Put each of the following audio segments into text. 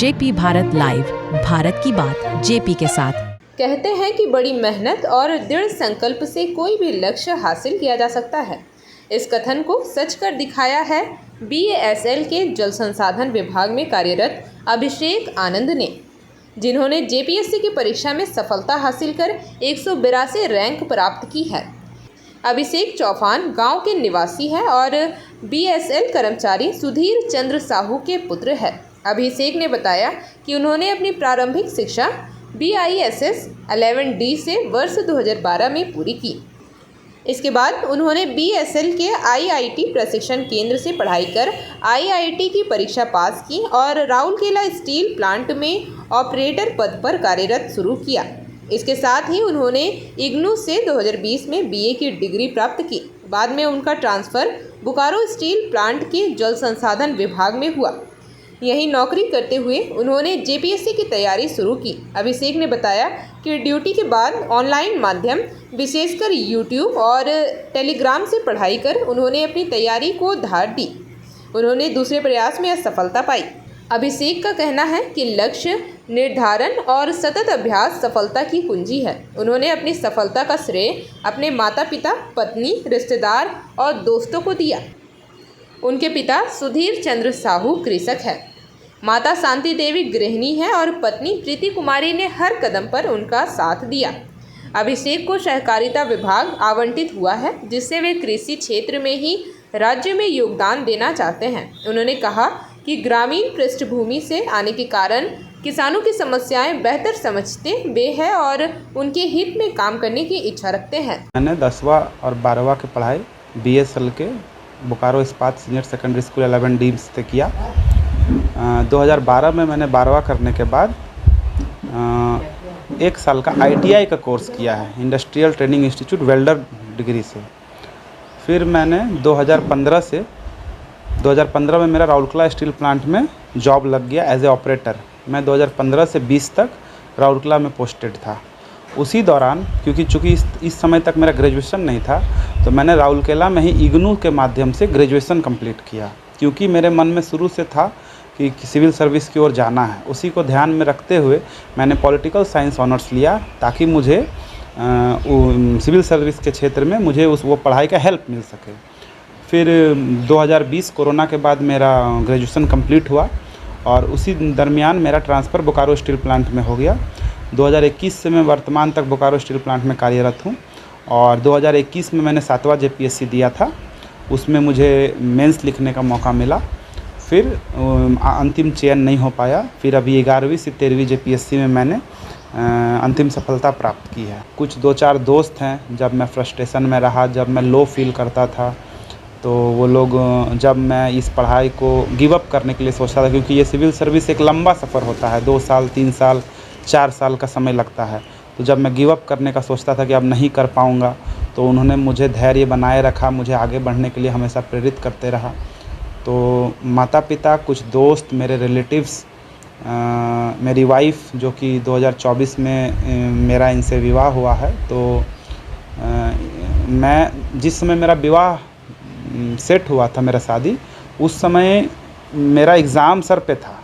JP Bharat live, Bharat की बात JP के साथ। कहते हैं कि बड़ी मेहनत और दृढ़ संकल्प से कोई भी लक्ष्य हासिल किया जा सकता है। इस कथन को सच कर दिखाया है बीएसएल के जल संसाधन विभाग में कार्यरत अभिषेक आनंद ने, जिन्होंने जेपीएससी की परीक्षा में सफलता हासिल कर 182 रैंक प्राप्त की है। अभिषेक चौहान गांव के निवासी है और बीएसएल कर्मचारी सुधीर चंद्र साहू के पुत्र है। अभिषेक ने बताया कि उन्होंने अपनी प्रारंभिक शिक्षा BISS 11D से वर्ष 2012 में पूरी की। इसके बाद उन्होंने BSL के IIT प्रशिक्षण केंद्र से पढ़ाई कर IIT की परीक्षा पास की और राउरकेला स्टील प्लांट में ऑपरेटर पद पर कार्यरत शुरू किया। इसके साथ ही उन्होंने इग्नू से 2020 में BA की डिग्री प्राप्त की। बाद में उनका ट्रांसफ़र बोकारो स्टील प्लांट के जल संसाधन विभाग में हुआ। यहीं नौकरी करते हुए उन्होंने जेपीएससी की तैयारी शुरू की। अभिषेक ने बताया कि ड्यूटी के बाद ऑनलाइन माध्यम विशेषकर यूट्यूब और टेलीग्राम से पढ़ाई कर उन्होंने अपनी तैयारी को धार दी। उन्होंने दूसरे प्रयास में सफलता पाई। अभिषेक का कहना है कि लक्ष्य निर्धारण और सतत अभ्यास सफलता की कुंजी है। उन्होंने अपनी सफलता का श्रेय अपने माता पिता, पत्नी, रिश्तेदार और दोस्तों को दिया। उनके पिता सुधीर चंद्र साहू कृषक है, माता शांति देवी गृहिणी है और पत्नी प्रीति कुमारी ने हर कदम पर उनका साथ दिया। अभिषेक को सहकारिता विभाग आवंटित हुआ है, जिससे वे कृषि क्षेत्र में ही राज्य में योगदान देना चाहते हैं। उन्होंने कहा कि ग्रामीण पृष्ठभूमि से आने के कारण किसानों की समस्याएं बेहतर समझते वे हैं और उनके हित में काम करने की इच्छा रखते हैं। मैंने 10वां और 12वां की पढ़ाई BSL के बोकारो इस्पात सीनियर सेकेंडरी स्कूल 11D से किया। 2012 में मैंने 12वां करने के बाद 1 साल का ITI का कोर्स किया है, industrial training institute welder degree से। फिर मैंने 2015 में मेरा राउरकेला स्टील प्लांट में जॉब लग गया एज ए ऑपरेटर। मैं 2015 से 20 तक राउरकेला में पोस्टेड था। उसी दौरान चूँकि इस समय तक मेरा ग्रेजुएशन नहीं था, तो मैंने राउरकेला में ही इग्नू के माध्यम से ग्रेजुएशन कंप्लीट किया, क्योंकि मेरे मन में शुरू से था कि सिविल सर्विस की ओर जाना है। उसी को ध्यान में रखते हुए मैंने पॉलिटिकल साइंस ऑनर्स लिया, ताकि मुझे सिविल सर्विस के क्षेत्र में मुझे वो पढ़ाई का हेल्प मिल सके। फिर 2020 कोरोना के बाद मेरा ग्रेजुएशन कंप्लीट हुआ और उसी दरमियान मेरा ट्रांसफ़र बोकारो स्टील प्लांट में हो गया। 2021 से मैं वर्तमान तक बोकारो स्टील प्लांट में कार्यरत हूँ और 2021 में मैंने 7वां JPSC दिया था। उसमें मुझे मेंस लिखने का मौका मिला, फिर अंतिम चयन नहीं हो पाया। फिर अभी 11वीं से 13वीं JPSC में मैंने अंतिम सफलता प्राप्त की है। कुछ 2-4 दोस्त हैं, जब मैं फ्रस्ट्रेशन में रहा, जब मैं लो फील करता था, तो वो लोग, जब मैं इस पढ़ाई को गिव अप करने के लिए सोचता था, क्योंकि ये सिविल सर्विस एक लंबा सफ़र होता है, 2 साल, 3 साल, 4 साल का समय लगता है। तो जब मैं गिव अप करने का सोचता था कि अब नहीं कर पाऊँगा, तो उन्होंने मुझे धैर्य बनाए रखा, मुझे आगे बढ़ने के लिए हमेशा प्रेरित करते रहा। तो माता पिता, कुछ दोस्त, मेरे रिलेटिव्स, मेरी वाइफ जो कि 2024 में मेरा इनसे विवाह हुआ है। तो मैं जिस समय मेरा विवाह सेट हुआ था, मेरा शादी, उस समय मेरा एग्ज़ाम सर पे था।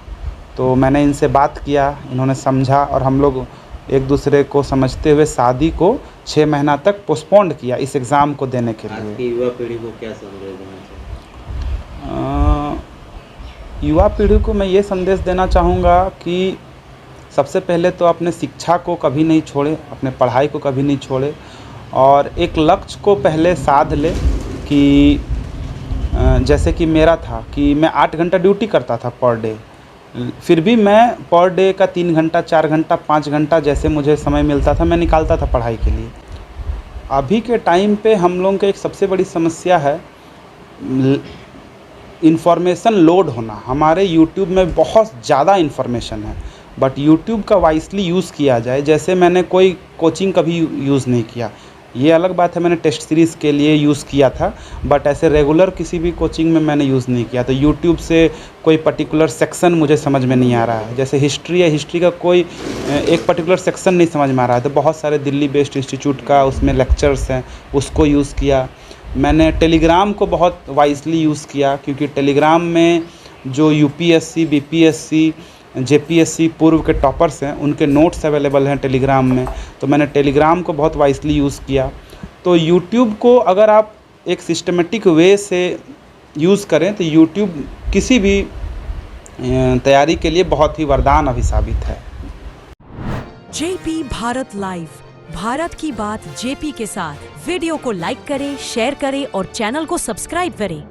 तो मैंने इनसे बात किया, इन्होंने समझा और हम लोग एक दूसरे को समझते हुए शादी को 6 महीना तक पोस्टपोन्ड किया इस एग्ज़ाम को देने के लिए। आपकी युवा पीढ़ी को क्या संदेश देना चाहिए? युवा पीढ़ी को मैं ये संदेश देना चाहूँगा कि सबसे पहले तो अपने शिक्षा को कभी नहीं छोड़े, अपने पढ़ाई को कभी नहीं छोड़े और एक लक्ष्य को पहले साध ले। कि जैसे कि मेरा था कि मैं 8 घंटा ड्यूटी करता था पर डे, फिर भी मैं पर डे का 3 घंटा, 4 घंटा, 5 घंटा जैसे मुझे समय मिलता था, मैं निकालता था पढ़ाई के लिए। अभी के टाइम पे हम लोगों की एक सबसे बड़ी समस्या है इन्फॉर्मेशन लोड होना। हमारे यूट्यूब में बहुत ज़्यादा इन्फॉर्मेशन है, बट यूट्यूब का वाइसली यूज़ किया जाए। जैसे मैंने कोई कोचिंग कभी यूज़ नहीं किया, ये अलग बात है, मैंने टेस्ट सीरीज़ के लिए यूज़ किया था, बट ऐसे रेगुलर किसी भी कोचिंग में मैंने यूज़ नहीं किया। तो यूट्यूब से कोई पर्टिकुलर सेक्शन मुझे समझ में नहीं आ रहा है। जैसे हिस्ट्री है, हिस्ट्री का कोई एक पर्टिकुलर सेक्शन नहीं समझ में आ रहा है, तो बहुत सारे दिल्ली बेस्ड इंस्टीट्यूट का उसमें लेक्चर्स हैं, उसको यूज़ किया। मैंने टेलीग्राम को बहुत वाइजली यूज़ किया, क्योंकि टेलीग्राम में जो UPSC, BPSC जेपीएससी पूर्व के टॉपर्स हैं उनके नोट्स अवेलेबल हैं टेलीग्राम में, तो मैंने टेलीग्राम को बहुत वाइसली यूज़ किया। तो यूट्यूब को अगर आप एक सिस्टमेटिक वे से यूज़ करें तो यूट्यूब किसी भी तैयारी के लिए बहुत ही वरदान अभी साबित है। जेपी भारत लाइव, भारत की बात जेपी के साथ। वीडियो को लाइक करें, शेयर करें और चैनल को सब्सक्राइब करें।